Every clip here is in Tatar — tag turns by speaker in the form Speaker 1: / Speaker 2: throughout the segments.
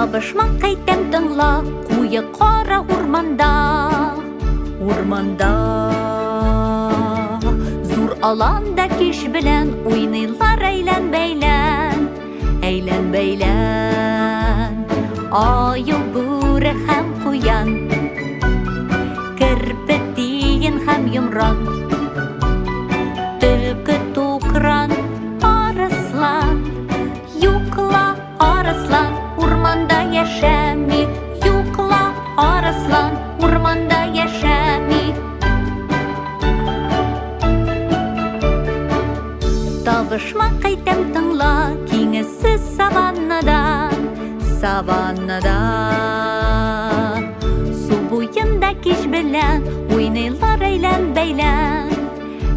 Speaker 1: Табышмак әйтәм тыңла, куе кара урманда. Урманда зур аланда киш белән уйныйлар әйлән-бәйлән. Әйлән-бәйлән аю, бүре һәм куян, керпе тиен һәм йомран, төлке тукран, арыслан. Юкла, арыслан, урманда яшәми. Юкла, арыслан, урманда яшәми. Табышмак әйтәм тыңла, киңессез саваннада. Саваннада су буенда кич белән уйныйлар әйлән-бәйлән.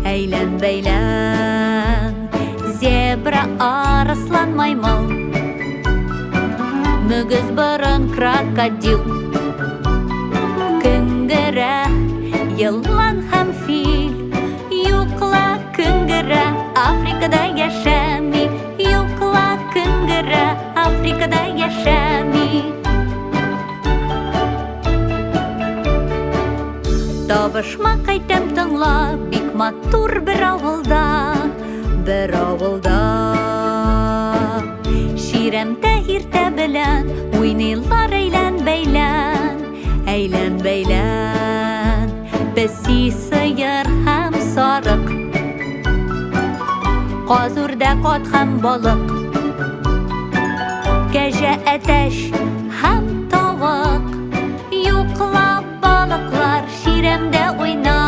Speaker 1: Әйлән-бәйлән зебра, арыслан, маймыл, мөгез борын крокодил, көңгәрә, йылан һәм фил. Юкла, көңгәрә, Африкада яшәми. Юкла, көңгәрә, Африкада яшәми. Табышмак әйтәм тыңла, бик матур бер авылда. Бер авылда ширәмдә иртә белән уйныйлар әйлән-бәйлән. Әйлән-бәйлән песи, сыер һәм сарык, каз, үрдәк, ат һәм балык, кәҗә, әтәч һәм тавык. Юкла, балыклар ширәмдә уйна.